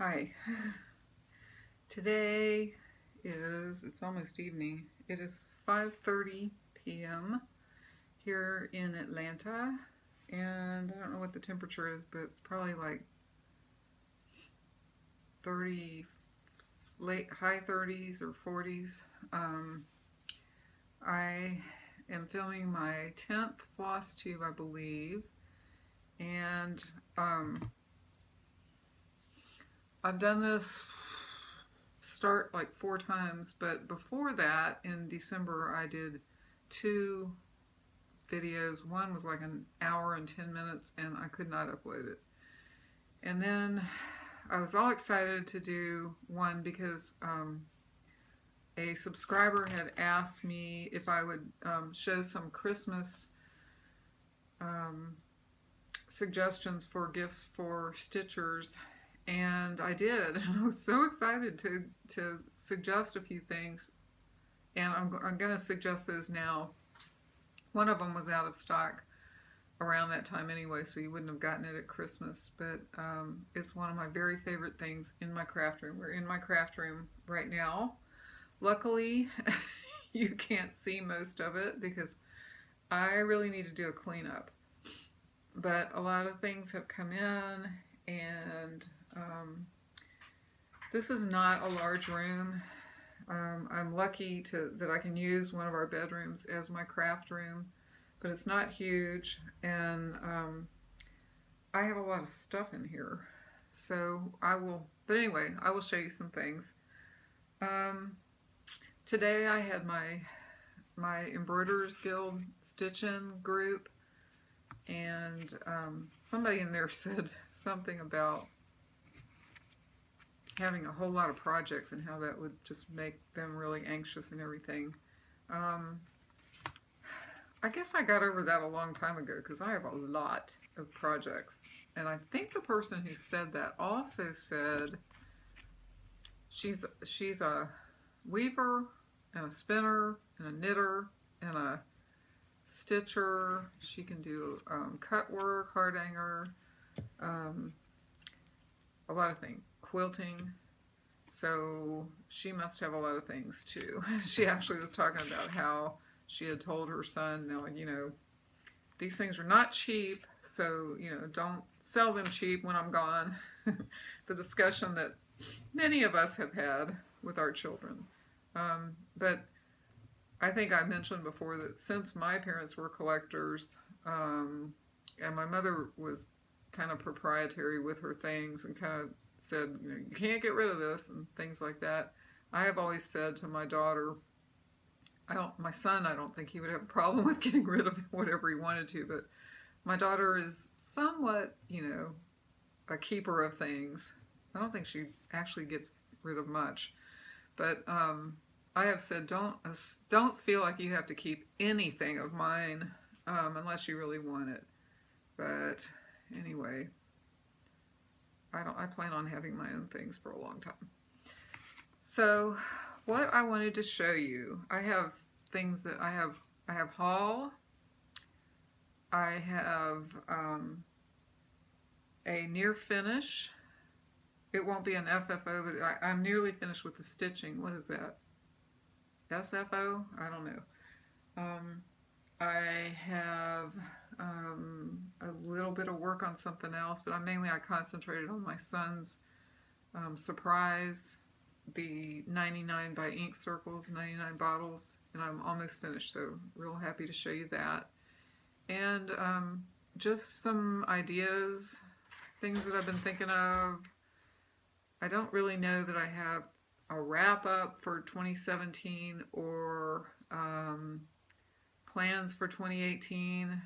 Hi. Today it's almost evening. It is 5:30 p.m. here in Atlanta, and I don't know what the temperature is, but it's probably like 30, high 30s or 40s. I am filming my 10th Flosstube, I believe, and I've done this start like 4 times, but before that, in December, I did 2 videos. One was like an hour and 10 minutes, and I could not upload it. And then I was all excited to do one because a subscriber had asked me if I would show some Christmas suggestions for gifts for stitchers. And I did, and I was so excited to suggest a few things, and I'm going to suggest those now. One of them was out of stock around that time anyway, so you wouldn't have gotten it at Christmas, but it's one of my very favorite things in my craft room. We're in my craft room right now. Luckily, you can't see most of it because I really need to do a cleanup. But a lot of things have come in, and this is not a large room. I'm lucky that I can use one of our bedrooms as my craft room, but it's not huge, and I have a lot of stuff in here. So but anyway, I will show you some things. Today I had my Embroiderers Guild stitch-in group, and somebody in there said something about having a whole lot of projects and how that would just make them really anxious and everything. I guess I got over that a long time ago because I have a lot of projects, and I think the person who said that also said she's a weaver and a spinner and a knitter and a stitcher. She can do cut work, hardanger, a lot of things, quilting. So she must have a lot of things too. She actually was talking about how she had told her son, now, these things are not cheap, so, don't sell them cheap when I'm gone. The discussion that many of us have had with our children. But I think I mentioned before that since my parents were collectors, and my mother was kind of proprietary with her things and kind of said, you can't get rid of this and things like that, I have always said to my daughter, my son, I don't think he would have a problem with getting rid of whatever he wanted to, but my daughter is somewhat, a keeper of things. I don't think she actually gets rid of much, but I have said, don't feel like you have to keep anything of mine unless you really want it. But anyway, I plan on having my own things for a long time. So what I wanted to show you, I have things that I have haul. I have a near finish. It won't be an FFO, but I'm nearly finished with the stitching. What is that? SFO? I don't know. I have a little bit of work on something else, but I concentrated on my son's surprise, the 99 by ink circles, 99 bottles, and I'm almost finished, so real happy to show you that. And just some ideas, things that I've been thinking of. I don't really know that I have a wrap-up for 2017 or plans for 2018.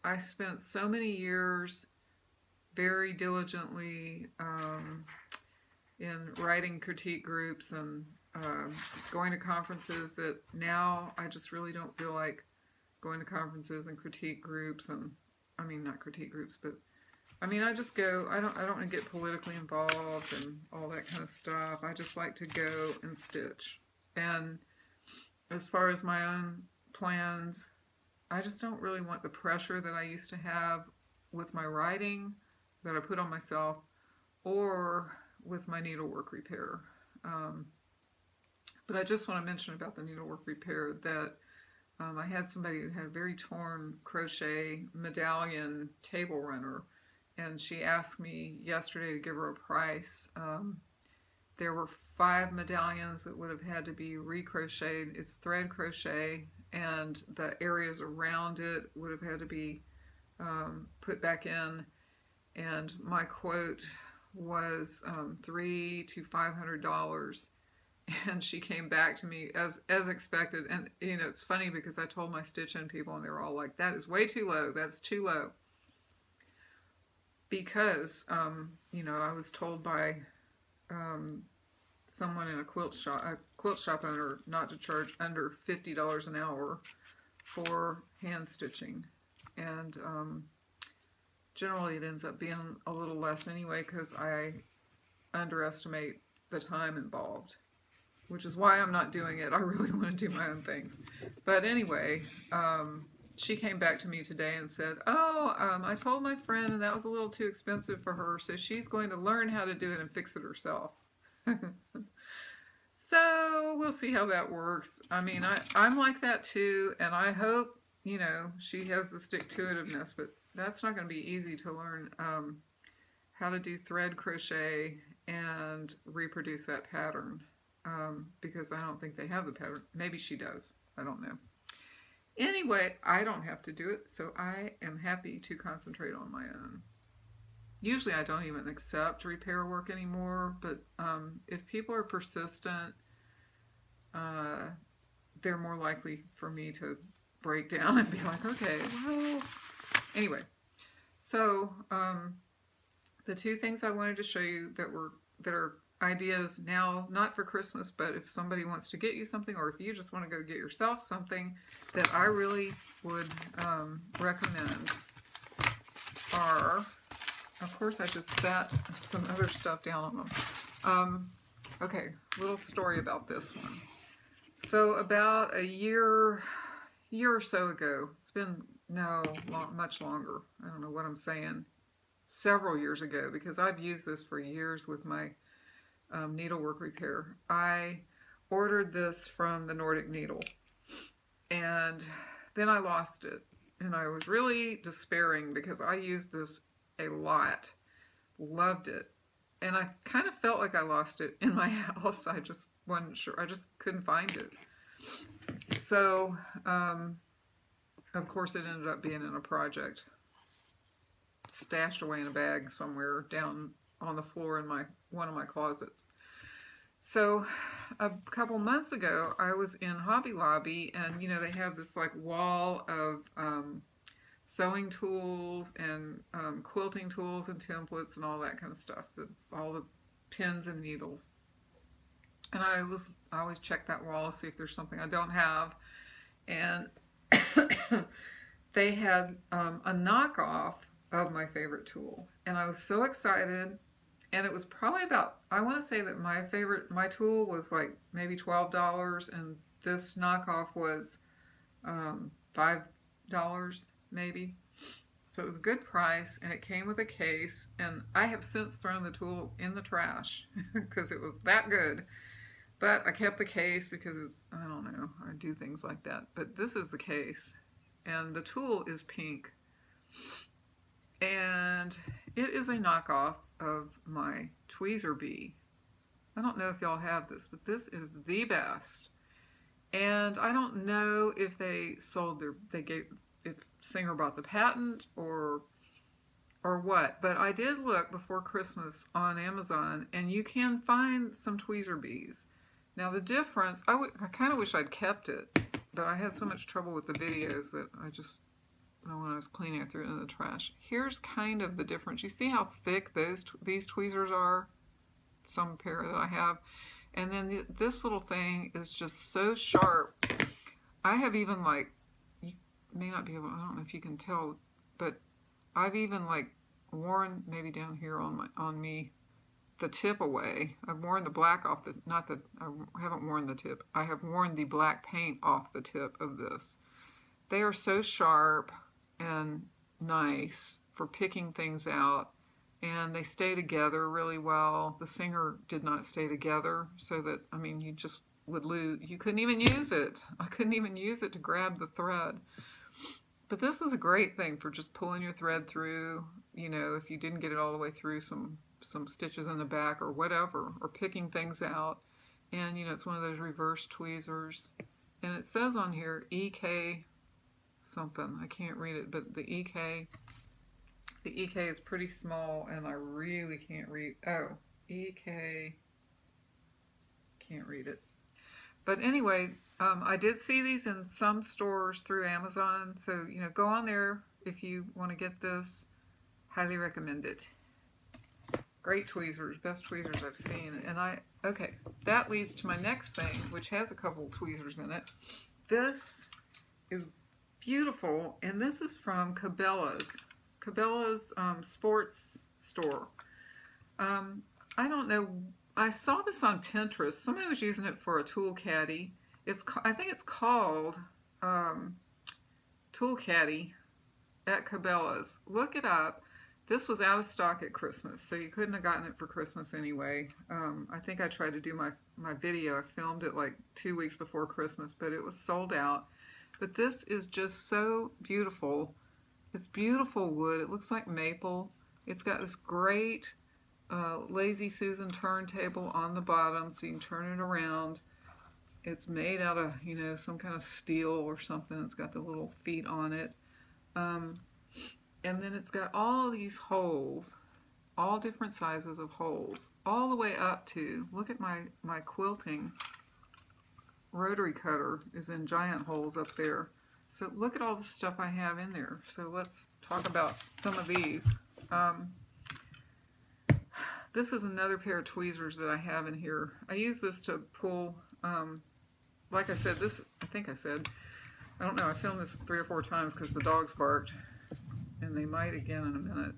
I spent so many years very diligently in writing critique groups and going to conferences that now I just really don't feel like going to conferences and critique groups, and I mean not critique groups, but I just go, I don't want to get politically involved and all that kind of stuff. I just like to go and stitch. And as far as my own plans, I just don't really want the pressure that I used to have with my writing that I put on myself, or with my needlework repair. But I just want to mention about the needlework repair that I had somebody who had a very torn crochet medallion table runner, and she asked me yesterday to give her a price. There were 5 medallions that would have had to be recrocheted. It's thread crochet, and the areas around it would have had to be put back in. And my quote was $300 to $500. And she came back to me as expected. And you know, it's funny because I told my stitch-in people, and they were all like, "That is way too low. That's too low." Because you know, I was told by someone in a quilt shop owner, not to charge under $50 an hour for hand stitching, and generally it ends up being a little less anyway because I underestimate the time involved, which is why I'm not doing it. I really want to do my own things. But anyway, she came back to me today and said, "Oh, I told my friend and that was a little too expensive for her, so she's going to learn how to do it and fix it herself." So we'll see how that works. I mean, I'm like that too, and I hope, you know, she has the stick-to-itiveness, but that's not going to be easy to learn how to do thread crochet and reproduce that pattern, because I don't think they have the pattern. Maybe she does. I don't know. Anyway, I don't have to do it, so I am happy to concentrate on my own. Usually I don't even accept repair work anymore, but if people are persistent, they're more likely for me to break down and be like, okay, well, anyway. So the 2 things I wanted to show you that are ideas now, not for Christmas, but if somebody wants to get you something, or if you just want to go get yourself something that I really would recommend are, of course, I just sat some other stuff down on them. Okay, little story about this one. So about a year or so ago, it's been, much longer. I don't know what I'm saying. Several years ago, because I've used this for years with my needlework repair. I ordered this from the Nordic Needle, and then I lost it. And I was really despairing because I used this a lot, loved it, and I kind of felt like I lost it in my house. I just wasn't sure. I just couldn't find it. So of course it ended up being in a project stashed away in a bag somewhere down on the floor in one of my closets. So a couple months ago I was in Hobby Lobby, and you know, they have this like wall of sewing tools and quilting tools and templates and all that kind of stuff, all the pins and needles. And I always check that wall to see if there's something I don't have. And they had a knockoff of my favorite tool, and I was so excited. And it was probably about, I want to say that my tool was like maybe $12, and this knockoff was $5 maybe. So it was a good price, and it came with a case, and I have since thrown the tool in the trash because it was that good. But I kept the case because it's, I don't know, I do things like that. But this is the case, and the tool is pink. And it is a knockoff of my tweezer bee. I don't know if y'all have this, but this is the best. And I don't know if they sold if Singer bought the patent or what, but I did look before Christmas on Amazon, and you can find some tweezer bees. Now the difference, I kind of wish I'd kept it, but I had so much trouble with the videos that when I was cleaning, I threw it in the trash. Here's kind of the difference. You see how thick these tweezers are? Some pair that I have. And then this little thing is just so sharp. I have even like, you may not be able, I don't know if you can tell, but I've even like worn maybe down here on me the tip away. I've worn the black off the, not that I haven't worn the tip. I have worn the black paint off the tip of this. They are so sharp and nice for picking things out, and they stay together really well. The singer did not stay together, so that, I mean, you just would lose. You couldn't even use it. I couldn't even use it to grab the thread. But this is a great thing for just pulling your thread through, you know, if you didn't get it all the way through, some stitches in the back or whatever, or picking things out. And, you know, it's one of those reverse tweezers. And it says on here, EK something. I can't read it, but the EK is pretty small, and I really can't read. Oh, EK. Can't read it. But anyway, I did see these in some stores through Amazon. So, you know, go on there if you want to get this. Highly recommend it. Great tweezers. Best tweezers I've seen. And okay, that leads to my next thing, which has a couple tweezers in it. This is beautiful, and this is from Cabela's sports store. I don't know. I saw this on Pinterest. Somebody was using it for a tool caddy. I think it's called Tool Caddy at Cabela's. Look it up. This was out of stock at Christmas, so you couldn't have gotten it for Christmas anyway. I think I tried to do my video. I filmed it like 2 weeks before Christmas, but it was sold out. But this is just so beautiful. It's beautiful wood. It looks like maple. It's got this great Lazy Susan turntable on the bottom, so you can turn it around. It's made out of, you know, some kind of steel or something. It's got the little feet on it. And then it's got all these holes, all different sizes of holes, all the way up to, look at my quilting rotary cutter is in giant holes up there. So look at all the stuff I have in there. So let's talk about some of these. This is another pair of tweezers that I have in here. I use this to pull, like I said, I don't know, I filmed this 3 or 4 times because the dogs barked, and they might again in a minute.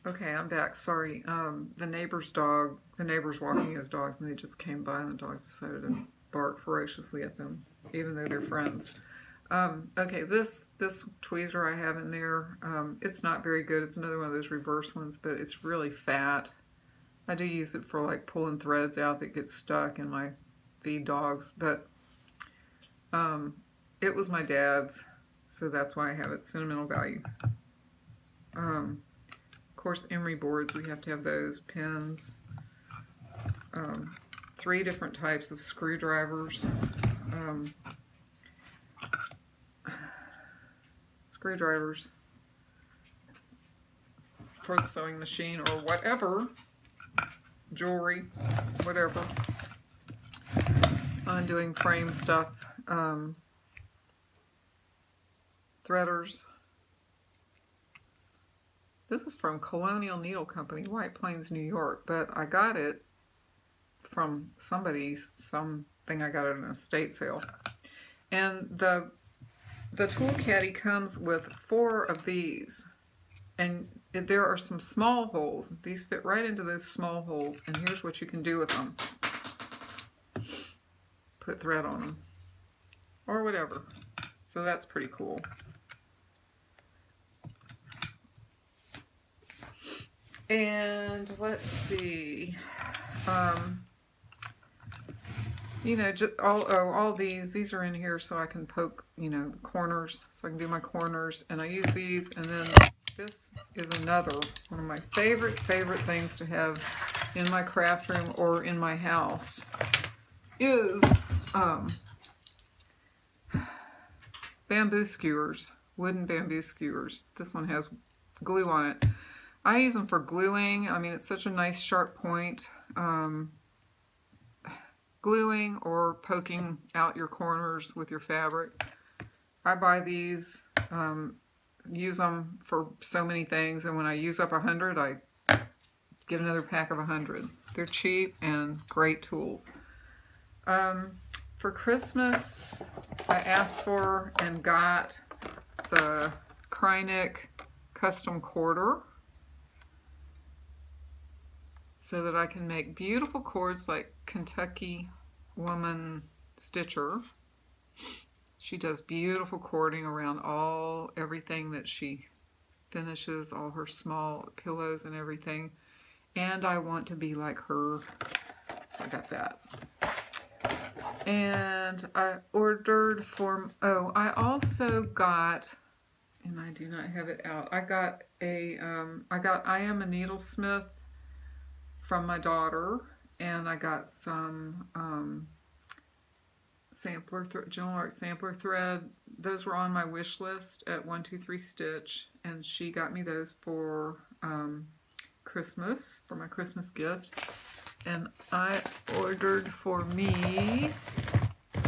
Okay, I'm back. Sorry. The neighbor's walking his dogs, and they just came by, and the dogs decided to bark ferociously at them, even though they're friends. Okay, this tweezer I have in there, it's not very good. It's another one of those reverse ones, but it's really fat. I do use it for like pulling threads out that get stuck in my feed dogs, but it was my dad's, so that's why I have it. Sentimental value. Of course, emery boards, we have to have those. Pins. 3 different types of screwdrivers. Screwdrivers for the sewing machine or whatever. Jewelry, whatever. Undoing frame stuff. Threaders. This is from Colonial Needle Company, White Plains, New York, but I got it from something I got at an estate sale. And the tool caddy comes with 4 of these, and there are some small holes. These fit right into those small holes, and here's what you can do with them. Put thread on them, or whatever. So that's pretty cool. And let's see, you know, just all these are in here so I can poke, you know, corners, so I can do my corners, and I use these. And then this is another one of my favorite things to have in my craft room or in my house is bamboo skewers, wooden bamboo skewers. This one has glue on it. I use them for gluing. I mean, it's such a nice sharp point. Gluing or poking out your corners with your fabric. I buy these, use them for so many things, and when I use up 100, I get another pack of 100. They're cheap and great tools. For Christmas, I asked for and got the Krynic custom quarter, so that I can make beautiful cords like Kentucky woman stitcher. She does beautiful cording around everything that she finishes, all her small pillows and everything. And I want to be like her, so I got that. And I ordered for, oh, I also got, and I do not have it out, I got I Am a Needlesmith from my daughter, and I got some Gentle Art sampler thread. Those were on my wish list at 123 Stitch, and she got me those for Christmas, for my Christmas gift. And I ordered for me, I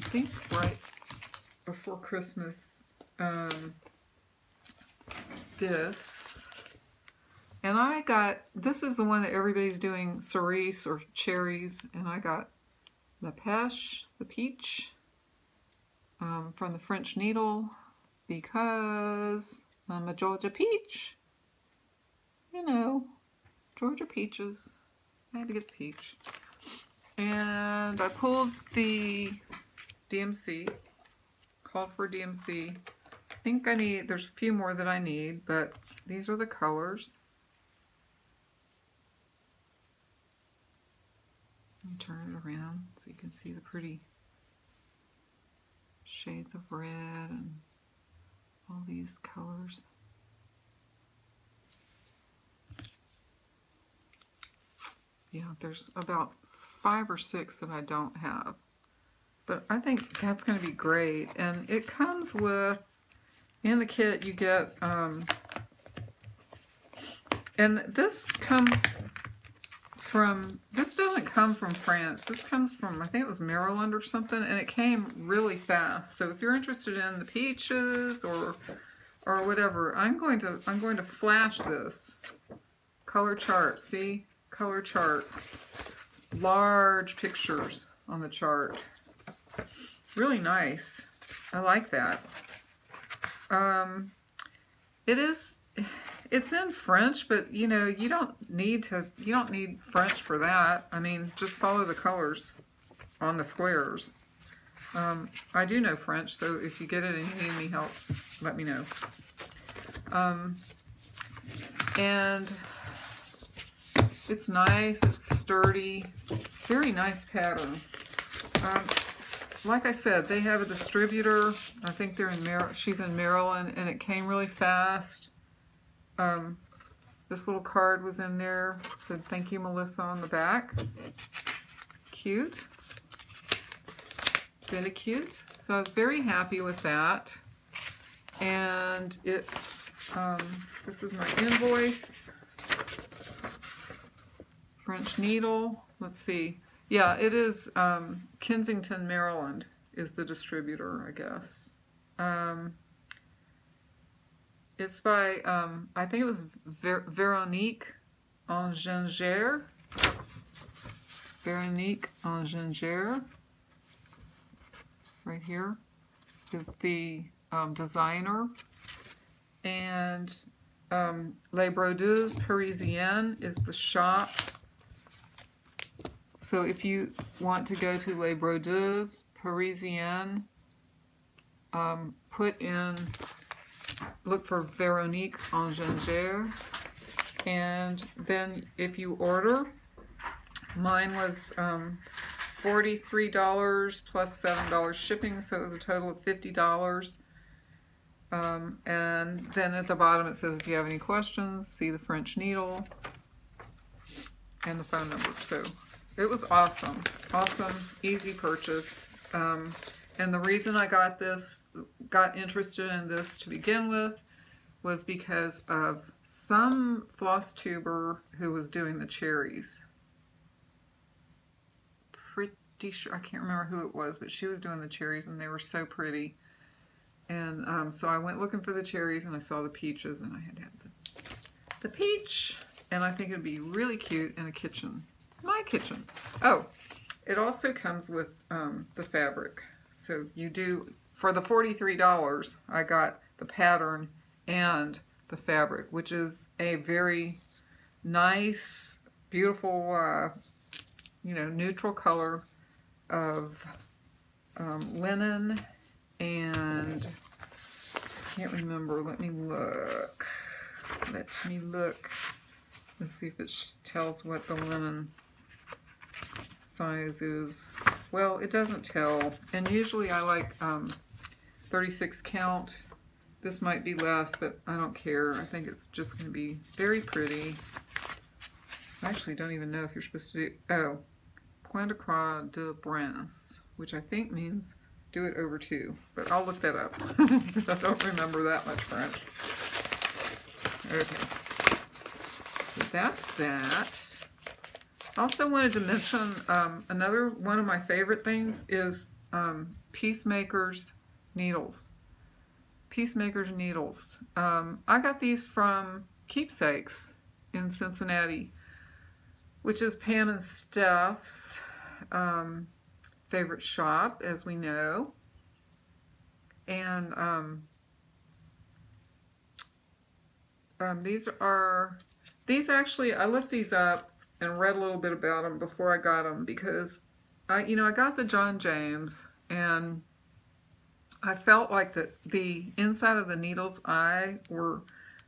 think right before Christmas, this. And I got, this is the one that everybody's doing, cerise or cherries, and I got La Pêche, the peach, from the French Needle, because I'm a Georgia peach. You know, Georgia peaches. I had to get the peach. And I pulled the DMC, called for DMC. I think I need, there's a few more that I need, but these are the colors. Let me turn it around so you can see the pretty shades of red and all these colors. Yeah, there's about 5 or 6 that I don't have. But I think that's going to be great. And it comes with, in the kit you get, and this comes from, this doesn't come from France. This comes from, I think it was Maryland or something, and it came really fast. So if you're interested in the peaches or whatever, I'm going to flash this color chart. See? Color chart. Large pictures on the chart. Really nice. I like that. It's in French, but you know, you don't need French for that. I mean, just follow the colors on the squares. I do know French, so if you get it and you need any help, let me know. And it's nice, it's sturdy, very nice pattern. Like I said, they have a distributor. I think they're in she's in Maryland, and it came really fast. This little card was in there. It said, "Thank you, Melissa," on the back. Cute. Really cute. So I was very happy with that. And it, this is my invoice. French Needle. Let's see. Yeah, it is Kensington, Maryland is the distributor, I guess. It's by, I think it was Veronique Enginger. Veronique Enginger. Right here is the designer. And Les Brodeuses Parisiennes is the shop. So if you want to go to Les Brodeuses Parisiennes, look for Veronique Enginger, and then if you order, mine was $43 plus $7 shipping, so it was a total of $50. And then at the bottom it says, if you have any questions, see the French Needle and the phone number. So it was awesome. Awesome, easy purchase. And the reason I got interested in this to begin with was because of some Flosstuber who was doing the cherries. Pretty sure, I can't remember who it was, but she was doing the cherries and they were so pretty. And so I went looking for the cherries and I saw the peaches and I had to have the peach. And I think it'd be really cute in a kitchen. My kitchen. Oh, it also comes with the fabric. So you do, for the $43, I got the pattern and the fabric, which is a very nice, beautiful you know, neutral color of linen, and I can't remember. Let me look. Let's see if it tells what the linen size is. Well, it doesn't tell, and usually I like 36 count. This might be less, but I don't care. I think it's just going to be very pretty. I actually don't even know if you're supposed to do, oh, point de croix de brince, which I think means do it over 2, but I'll look that up because I don't remember that much French. Okay, so that's that. Also wanted to mention another one of my favorite things is Peacemaker's needles. Peacemaker's needles. I got these from Keepsakes in Cincinnati, which is Pam and Steph's favorite shop, as we know. And these actually, I looked these up and read a little bit about them before I got them, because I got the John James, and I felt like the inside of the needle's eye were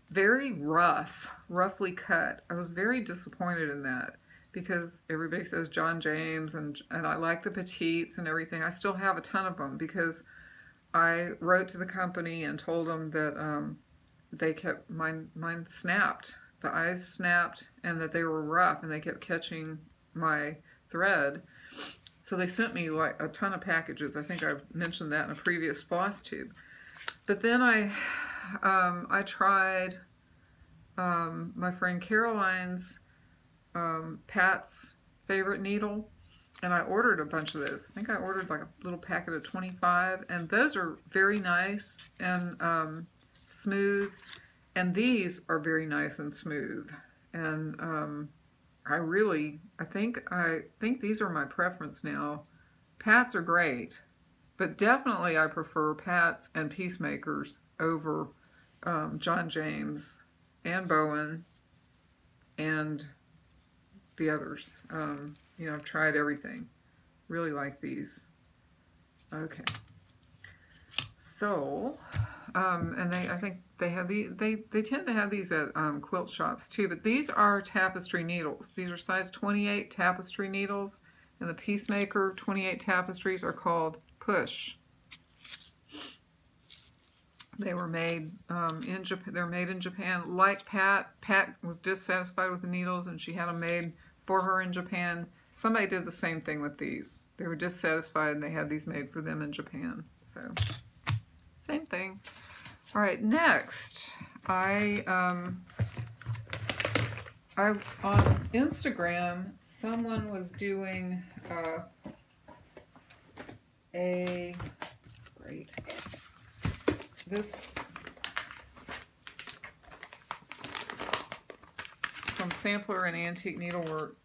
very roughly cut. I was very disappointed in that, because everybody says John James, and I like the petites and everything. I still have a ton of them because I wrote to the company and told them that they kept, mine snapped. The eyes snapped, and that they were rough, and they kept catching my thread. So they sent me like a ton of packages. I think I've mentioned that in a previous Flosstube. But then I tried my friend Caroline's Pat's favorite needle, and I ordered a bunch of those. I think I ordered like a little packet of 25, and those are very nice and smooth. And these are very nice and smooth, and I think these are my preference now. Pat's are great, but definitely I prefer Pat's and Peacemakers over John James and Bowen and the others. You know, I've tried everything. Really like these. Okay. So, and I think they have they tend to have these at quilt shops too, but these are tapestry needles. These are size 28 tapestry needles, and the Peacemaker 28 tapestries are called Push. They were made in Japan. They're made in Japan. Like Pat was dissatisfied with the needles, and she had them made for her in Japan. Somebody did the same thing with these. They were dissatisfied, and they had these made for them in Japan. So, same thing. All right, next, on Instagram, someone was doing this from Sampler and Antique Needlework.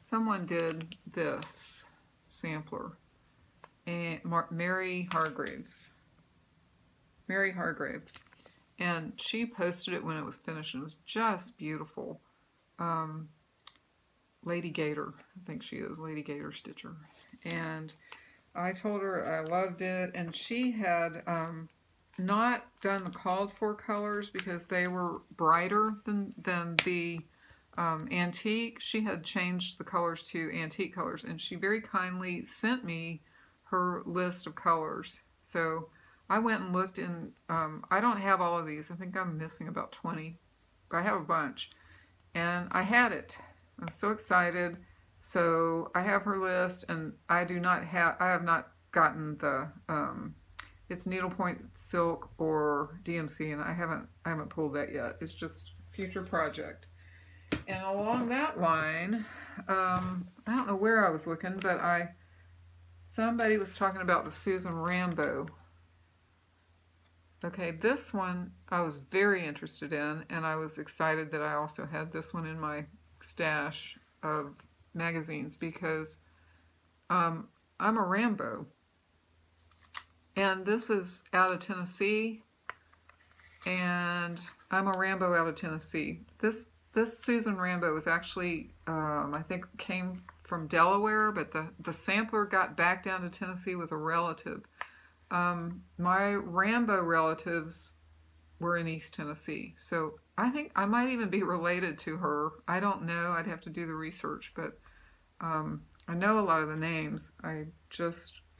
Someone did this sampler, and Mary Hargrave, and she posted it when it was finished, and it was just beautiful. Lady Gator, I think she is, Lady Gator Stitcher. And I told her I loved it, and she had not done the called for colors because they were brighter than the antique. She had changed the colors to antique colors, and she very kindly sent me her list of colors. So I went and looked, and I don't have all of these. I think I'm missing about 20, but I have a bunch. And I had it. I was so excited. So I have her list, and I have not gotten the it's needlepoint silk or DMC, and I haven't pulled that yet. It's just future project. And along that line, I don't know where I was looking, but somebody was talking about the Susan Rambo. Okay, this one I was very interested in, and I was excited that I also had this one in my stash of magazines because I'm a Rambo. And this is out of Tennessee, and I'm a Rambo out of Tennessee. This Susan Rambo is actually, I think, came from Delaware, but the sampler got back down to Tennessee with a relative. My Rambo relatives were in East Tennessee, so I think I might even be related to her. I don't know. I'd have to do the research, but I know a lot of the names. I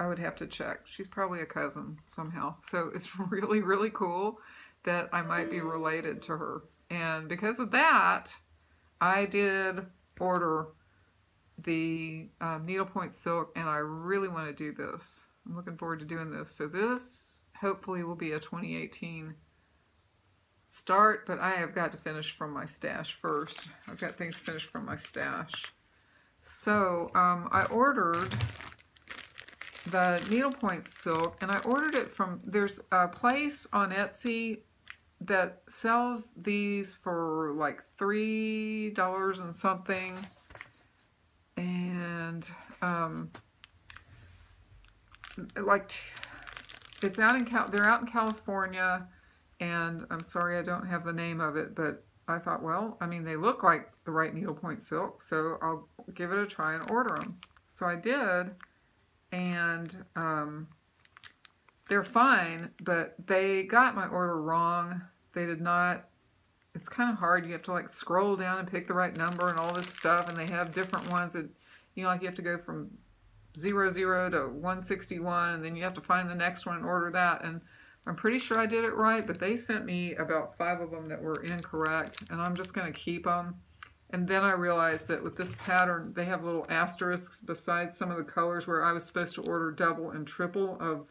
would have to check. She's probably a cousin somehow. So it's really, really cool that I might be related to her. And because of that, I did order the needlepoint silk, and I really want to do this. I'm looking forward to doing this. So this hopefully will be a 2018 start, but I have got to finish from my stash first. I've got things finished from my stash. So I ordered the needlepoint silk, and I ordered it from, there's a place on Etsy that sells these for like $3 and something, and like it's out in they're out in California, and I'm sorry I don't have the name of it, but I thought, well, I mean, they look like the right needlepoint silk, so I'll give it a try and order them. So I did, and they're fine, but they got my order wrong. They did not. It's kind of hard. You have to like scroll down and pick the right number and all this stuff, and they have different ones that, you know, like you have to go from 00 to 161, and then you have to find the next one and order that. And I'm pretty sure I did it right, but they sent me about 5 of them that were incorrect, and I'm just going to keep them. And then I realized that with this pattern, they have little asterisks beside some of the colors where I was supposed to order double and triple of,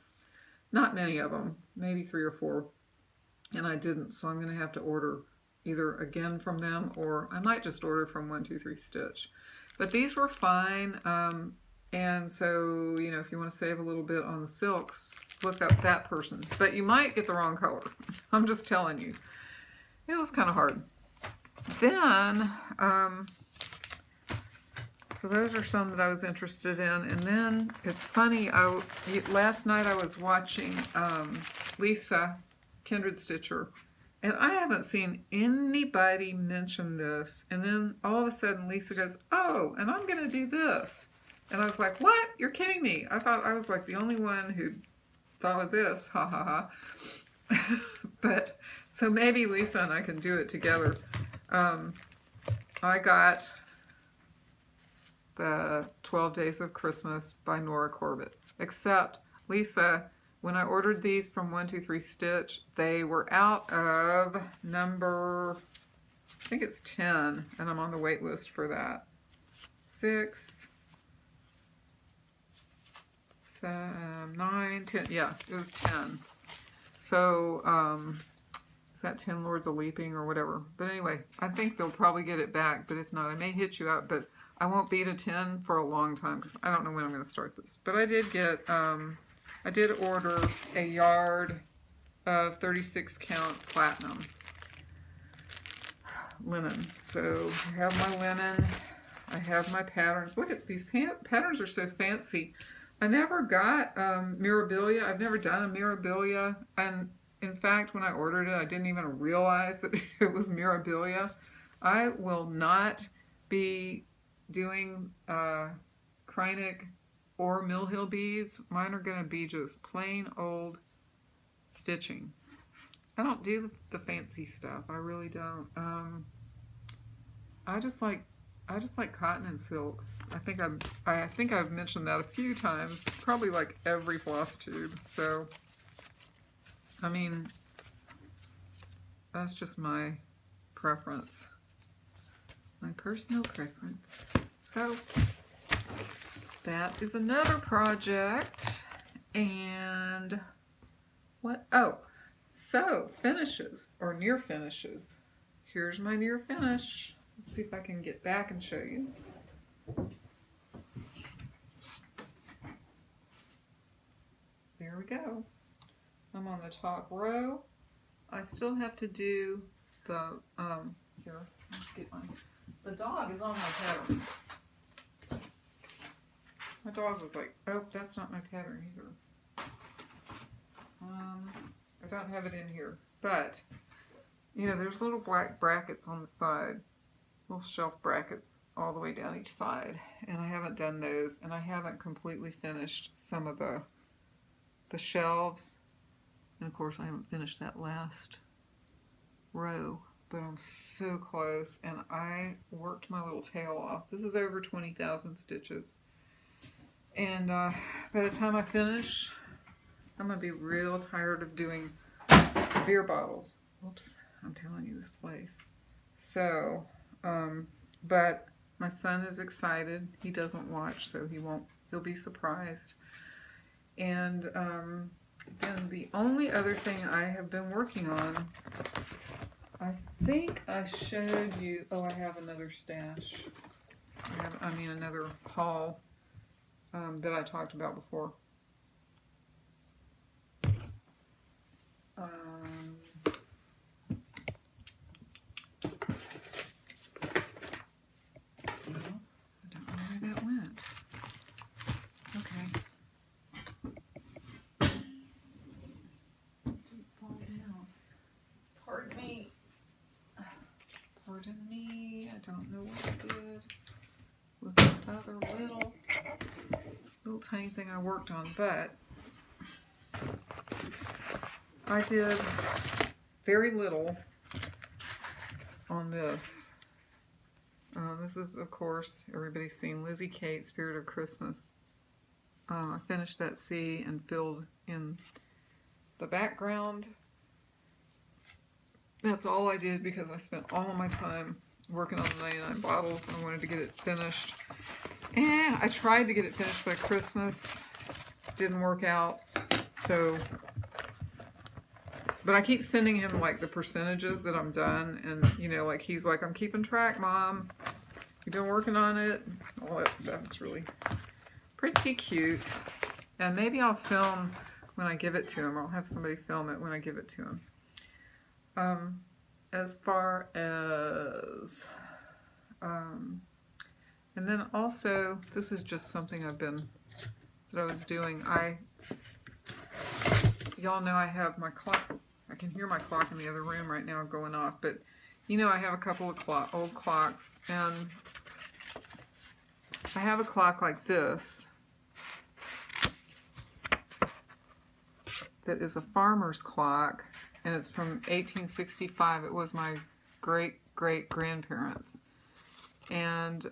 not many of them, maybe 3 or 4, and I didn't, so I'm going to have to order either again from them, or I might just order from 123 Stitch. But these were fine, and so, you know, if you want to save a little bit on the silks, look up that person. But you might get the wrong color. I'm just telling you. It was kind of hard. Then, so those are some that I was interested in. And then, it's funny, last night I was watching Lisa, Kindred Stitcher, and I haven't seen anybody mention this. And then all of a sudden Lisa goes, oh, and I'm going to do this. And I was like, what? You're kidding me. I thought I was like the only one who thought of this. Ha ha ha. But, so maybe Lisa and I can do it together. I got the 12 Days of Christmas by Nora Corbett. Except, Lisa, when I ordered these from 123 Stitch, they were out of number, I think it's 10, and I'm on the wait list for that. 6, 7, 9, 10, yeah, it was 10. So, is that 10 Lords of Leaping or whatever? But anyway, I think they'll probably get it back, but if not, I may hit you up, but I won't be to 10 for a long time because I don't know when I'm going to start this. But I did get, I did order a yard of 36 count platinum linen. So I have my linen, I have my patterns. Look at these patterns are so fancy. I never got Mirabilia. I've never done a Mirabilia, and in fact, when I ordered it, I didn't even realize that it was Mirabilia. I will not be doing Kreinik or Mill Hill beads. Mine are going to be just plain old stitching. I don't do the fancy stuff. I really don't. I just like cotton and silk. I think I've mentioned that a few times, probably like every Flosstube. So, I mean, that's just my preference, my personal preference. So, that is another project. And what? Oh, so finishes or near finishes. Here's my near finish. Let's see if I can get back and show you. There we go. I'm on the top row. I still have to do the, here, let's get mine. The dog is on my pattern. My dog was like, oh, that's not my pattern either. I don't have it in here, but, you know, there's little black brackets on the side, little shelf brackets. all the way down each side. And I haven't done those, and I haven't completely finished some of the shelves. And of course I haven't finished that last row, but I'm so close, and I worked my little tail off. This is over 20,000 stitches. And by the time I finish, I'm going to be real tired of doing beer bottles. Whoops, I'm telling you, this place. So, but my son is excited. He doesn't watch, so he'll be surprised. And then the only other thing I have been working on, I think I showed you, oh, I have another stash. I mean another haul that I talked about before. Pardon me, I don't know what I did with the other little tiny thing I worked on, but I did very little on this. This is, of course, everybody's seen Lizzie Kate, Spirit of Christmas. I finished that C and filled in the background. That's all I did because I spent all of my time working on the 99 bottles and I wanted to get it finished. And I tried to get it finished by Christmas. Didn't work out. So, but I keep sending him like the percentages that I'm done, and you know, like he's like, I'm keeping track, Mom. You've been working on it. All that stuff. It's really pretty cute. And maybe I'll film when I give it to him. I'll have somebody film it when I give it to him. As far as, and then also, this is just something that I was doing. Y'all know I have my clock. I can hear my clock in the other room right now going off, but you know I have a couple of old clocks, and I have a clock like this that is a farmer's clock. And it's from 1865. It was my great-great-grandparents. And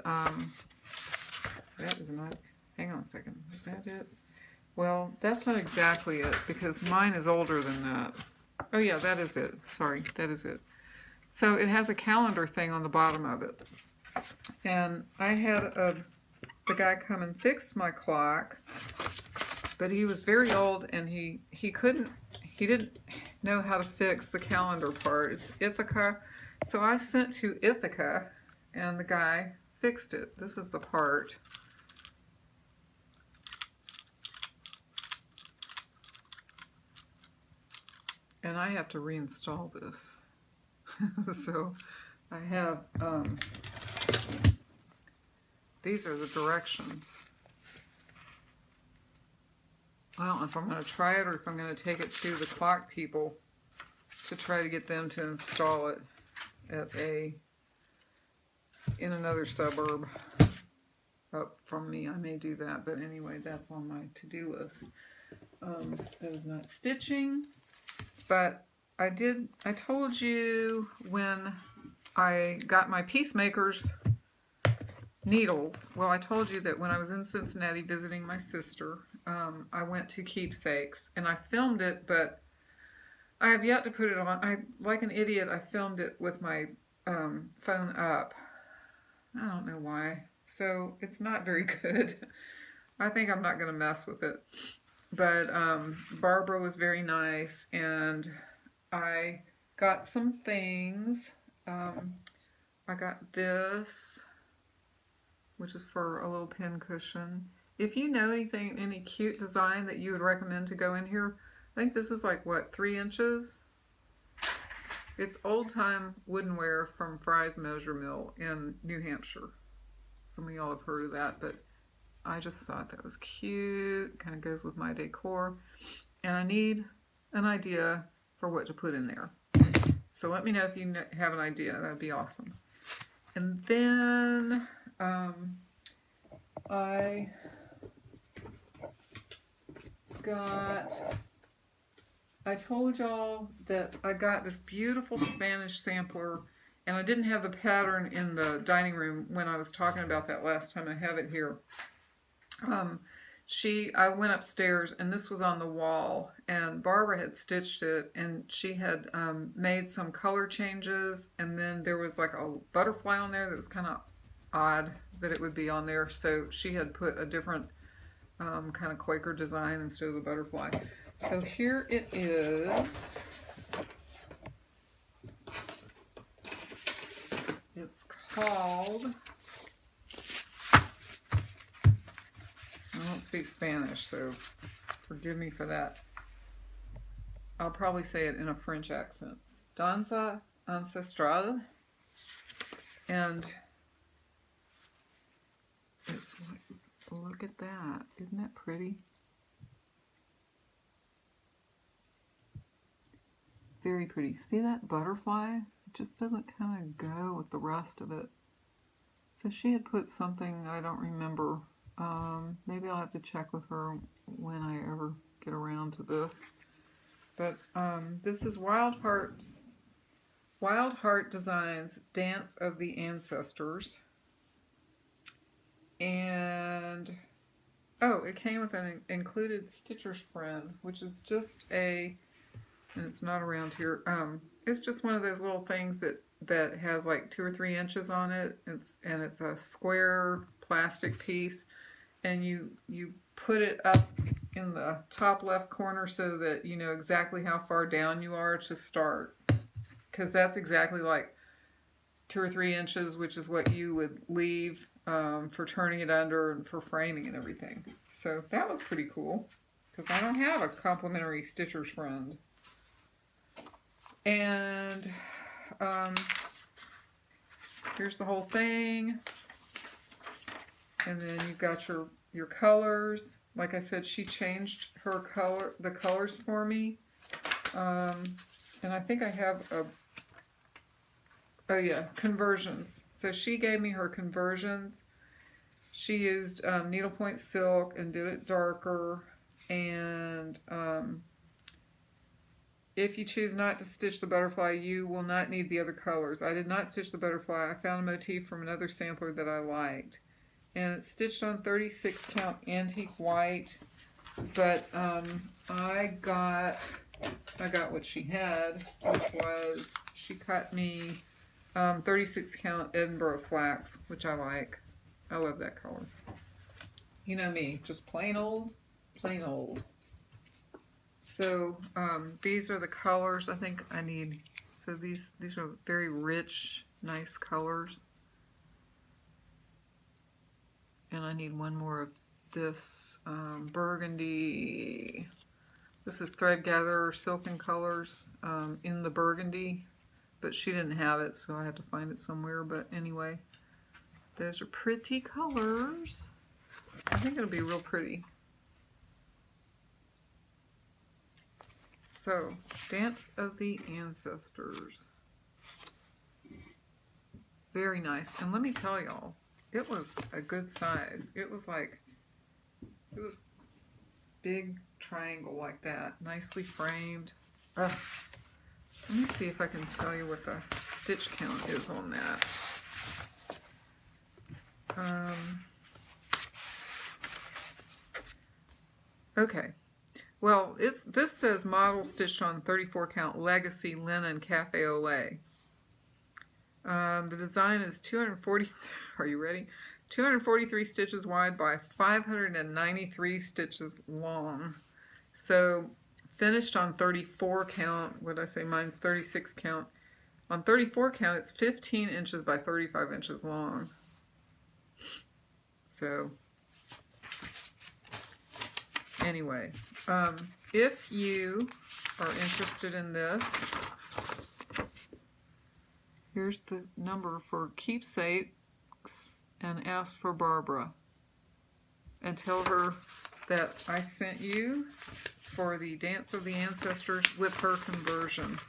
that is not, hang on a second, is that it? Well, that's not exactly it, because mine is older than that. Oh yeah, that is it. Sorry, that is it. So it has a calendar thing on the bottom of it. And I had the guy come and fix my clock, but he was very old, and he didn't know how to fix the calendar part. It's Ithaca. So I sent to Ithaca, and the guy fixed it. This is the part. And I have to reinstall this. So I have, these are the directions. I don't know if I'm going to try it or if I'm going to take it to the clock people to try to get them to install it in another suburb up from me. I may do that, but anyway, that's on my to-do list. That is not stitching, but I told you when I got my Peacemakers needles. Well, I told you that when I was in Cincinnati visiting my sister, I went to Keepsakes, and I filmed it, but I have yet to put it on. Like an idiot, I filmed it with my phone up. I don't know why. So it's not very good. I think I'm not going to mess with it. But Barbara was very nice, and I got some things. I got this, which is for a little pin cushion. If you know anything, any cute design that you would recommend to go in here, I think this is like, what, 3 inches? It's old-time woodenware from Fry's Measure Mill in New Hampshire. Some of y'all have heard of that, but I just thought that was cute. Kind of goes with my decor. And I need an idea for what to put in there. So let me know if you have an idea. That would be awesome. And then I told y'all that I got this beautiful Spanish sampler, and I didn't have the pattern in the dining room when I was talking about that last time. I have it here. I went upstairs, and this was on the wall, and Barbara had stitched it, and she had made some color changes, and then there was like a butterfly on there that was kind of odd that it would be on there, so she had put a different kind of Quaker design instead of the butterfly. So here it is. It's called, I don't speak Spanish, so forgive me for that. I'll probably say it in a French accent. Danza Ancestral. And it's like, look at that. Isn't that pretty? Very pretty. See that butterfly? It just doesn't kind of go with the rest of it. So she had put something, I don't remember. Maybe I'll have to check with her when I ever get around to this. But this is Wild Heart Designs Dance of the Ancestors. And oh, it came with an included Stitcher's Friend, which is just a, and it's not around here, it's just one of those little things that has like 2 or 3 inches on it. It's a square plastic piece, and you put it up in the top left corner so that you know exactly how far down you are to start, because that's exactly like 2 or 3 inches, which is what you would leave for turning it under and for framing and everything. So that was pretty cool, because I don't have a complimentary Stitcher's Friend. And here's the whole thing. And then you've got your colors. Like I said, she changed the colors for me. And I think I have oh yeah, conversions. So she gave me her conversions. She used needlepoint silk and did it darker. And if you choose not to stitch the butterfly, you will not need the other colors. I did not stitch the butterfly. I found a motif from another sampler that I liked. And it's stitched on 36 count antique white. But I got what she had, which was, she cut me 36 count Edinburgh flax, which I like. I love that color. You know me, just plain old, plain old. So these are the colors I think I need. So these are very rich, nice colors. And I need one more of this burgundy. This is Thread Gather Silken Colors in the burgundy, but she didn't have it, so I had to find it somewhere. But anyway, those are pretty colors. I think it'll be real pretty. So, Dance of the Ancestors. Very nice. And let me tell y'all, it was a good size. It was big triangle like that, nicely framed. Let me see if I can tell you what the stitch count is on that. Okay. Well, this says model stitched on 34 count Legacy Linen Cafe au Lait. The design is 240, are you ready? 243 stitches wide by 593 stitches long. So finished on 34 count, what did I say, mine's 36 count. On 34 count, it's 15 inches by 35 inches long. So anyway, if you are interested in this, here's the number for keepsakes, and ask for Barbara. And tell her that I sent you for the Dance of the Ancestors with her conversion.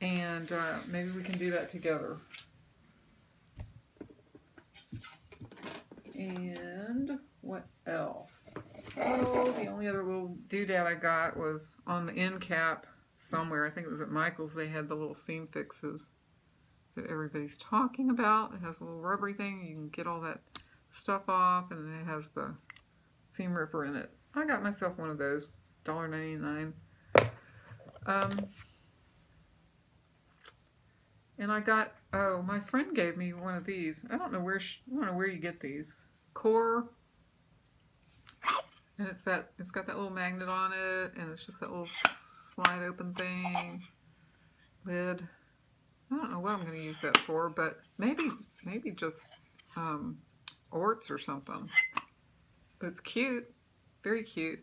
And maybe we can do that together. And what else? Oh, the only other little doodad I got was on the end cap somewhere. I think it was at Michael's. They had the little seam fixes that everybody's talking about. It has a little rubbery thing. You can get all that stuff off, and then it has the seam ripper in it. I got myself one of those, $1.99. And I got, oh, my friend gave me one of these. I don't know where you get these. Core, and it's got that little magnet on it, and it's just that little slide open thing, lid. I don't know what I'm going to use that for, but maybe just orts or something. But it's cute, very cute,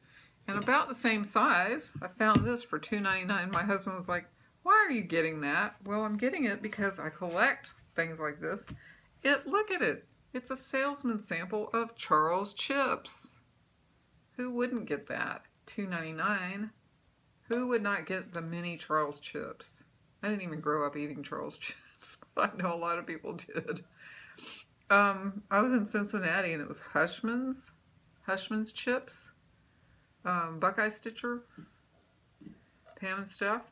and about the same size. I found this for $2.99. My husband was like, "Why are you getting that?" Well, I'm getting it because I collect things like this. Look at it. It's a salesman sample of Charles chips. Who wouldn't get that? $2.99. Who would not get the mini Charles chips? I didn't even grow up eating Charles chips, but I know a lot of people did. I was in Cincinnati, and it was Hushman's chips, Buckeye Stitcher, Pam and Steph.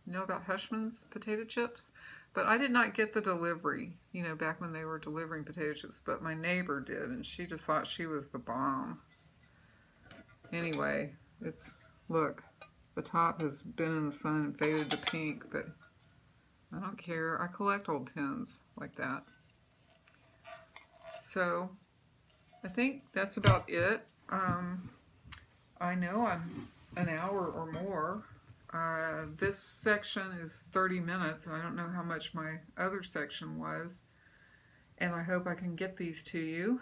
You know about Hushman's potato chips? But I did not get the delivery, you know, back when they were delivering potato chips, but my neighbor did, and she just thought she was the bomb. Anyway, look, the top has been in the sun and faded to pink, but I don't care. I collect old tins like that. So, I think that's about it. I know I'm an hour or more. This section is 30 minutes, and I don't know how much my other section was, and I hope I can get these to you.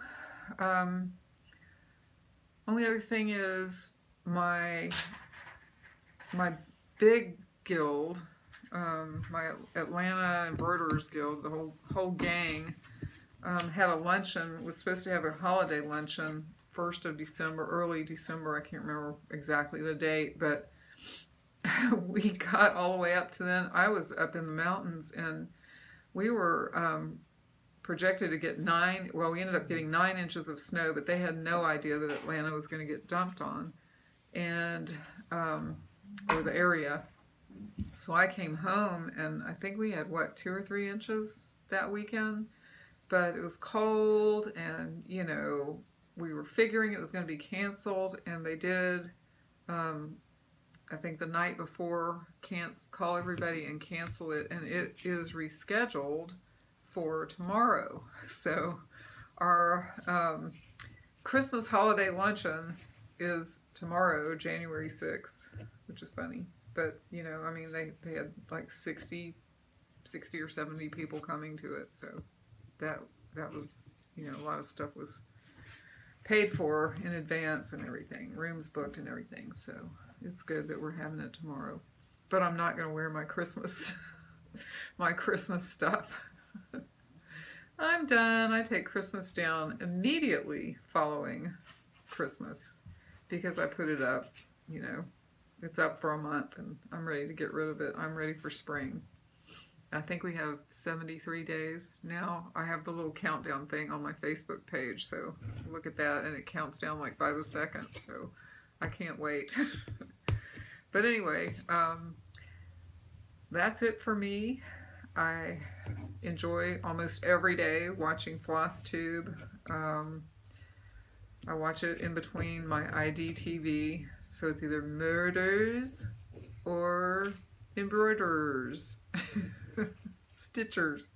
Only other thing is my big guild, my Atlanta Embroiderers Guild, the whole gang, had a luncheon, was supposed to have a holiday luncheon, 1st of December, early December, I can't remember exactly the date, but we got all the way up to then. I was up in the mountains, and we were projected to get we ended up getting 9 inches of snow, but they had no idea that Atlanta was going to get dumped on, and or the area. So I came home, and I think we had, what, 2 or 3 inches that weekend, but it was cold, and, you know, we were figuring it was going to be canceled, and they did, I think the night before, call everybody and cancel it, and it is rescheduled for tomorrow. So our Christmas holiday luncheon is tomorrow, January 6th, which is funny. But, you know, I mean, they had like 60 or 70 people coming to it, so that was, you know, a lot of stuff was paid for in advance and everything, rooms booked and everything, so it's good that we're having it tomorrow. But I'm not going to wear my Christmas stuff. I'm done. I take Christmas down immediately following Christmas because I put it up, you know, it's up for a month, and I'm ready to get rid of it. I'm ready for spring. I think we have 73 days now. I have the little countdown thing on my Facebook page, so look at that, and it counts down like by the second, so I can't wait. But anyway, that's it for me. I enjoy almost every day watching Flosstube. I watch it in between my IDTV, so it's either murders or embroiderers. Stitchers.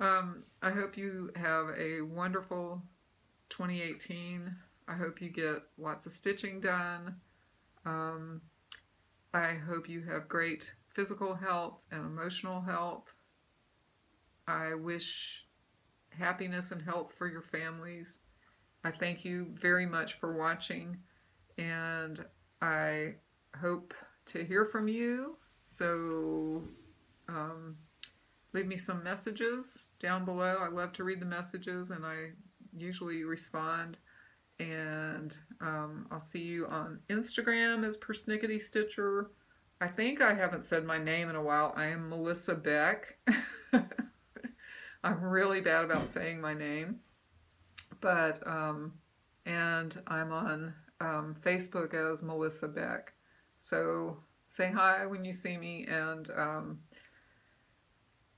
I hope you have a wonderful 2018. I hope you get lots of stitching done. I hope you have great physical health and emotional health. I wish happiness and health for your families. I thank you very much for watching, and I hope to hear from you. So leave me some messages down below. I love to read the messages, and I usually respond. And I'll see you on Instagram as Persnickety Stitcher. I think I haven't said my name in a while. I am Melissa Beck. I'm really bad about saying my name, but and I'm on Facebook as Melissa Beck. So say hi when you see me, and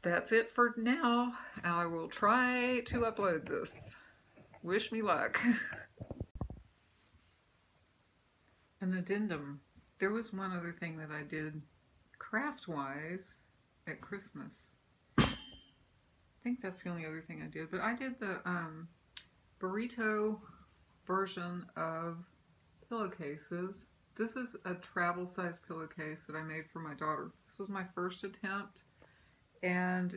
that's it for now. I will try to upload this. Wish me luck. An addendum. There was one other thing that I did craft-wise at Christmas. I think that's the only other thing I did. But I did the burrito version of pillowcases. This is a travel-size pillowcase that I made for my daughter. This was my first attempt, and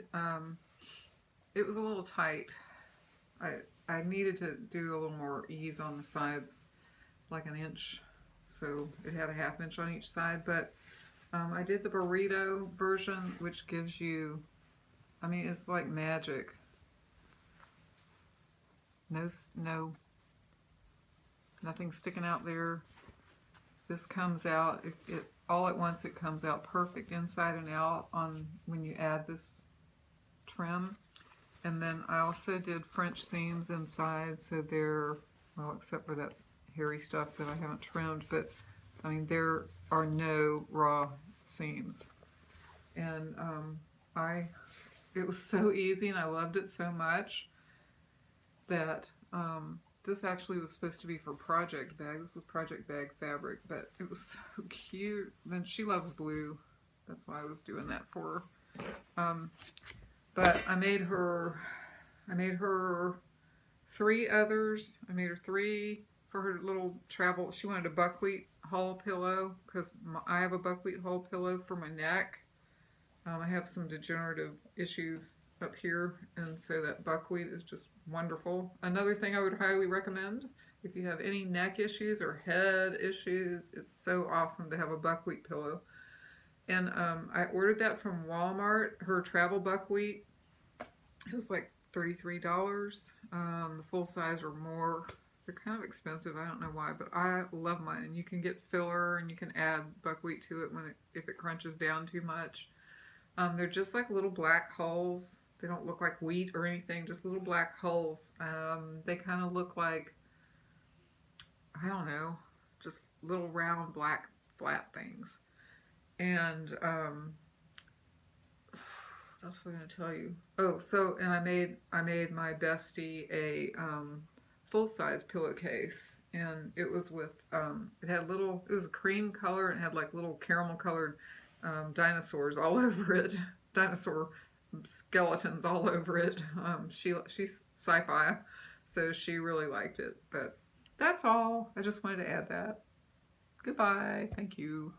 it was a little tight. I needed to do a little more ease on the sides, like an inch. So it had a ½ inch on each side, but I did the burrito version, which gives you, I mean, it's like magic. Nothing sticking out there. This comes out, it all at once. It comes out perfect inside and out on when you add this trim. And then I also did French seams inside, so they're, well, except for that hairy stuff that I haven't trimmed, but I mean, there are no raw seams. And it was so easy, and I loved it so much that this actually was supposed to be for project bag. This was project bag fabric, but it was so cute. Then she loves blue. That's why I was doing that for her. But I made her 3 others. I made her 3 for her little travel. She wanted a buckwheat hull pillow because I have a buckwheat hull pillow for my neck. I have some degenerative issues up here, and so that buckwheat is just wonderful. Another thing I would highly recommend if you have any neck issues or head issues, it's so awesome to have a buckwheat pillow. And I ordered that from Walmart, her travel buckwheat. It was like $33. The full size or more. They're kind of expensive. I don't know why, but I love mine. And you can get filler, and you can add buckwheat to it if it crunches down too much. They're just like little black hulls. They don't look like wheat or anything, just little black hulls. They kind of look like, I don't know, just little round black flat things. And what else was I going to tell you? Oh, so, and I made my bestie a full-size pillowcase, and it was with it was a cream color, and it had like little caramel colored dinosaurs all over it, dinosaur skeletons all over it. She's sci-fi, so she really liked it. But that's all. I just wanted to add that. Goodbye. Thank you.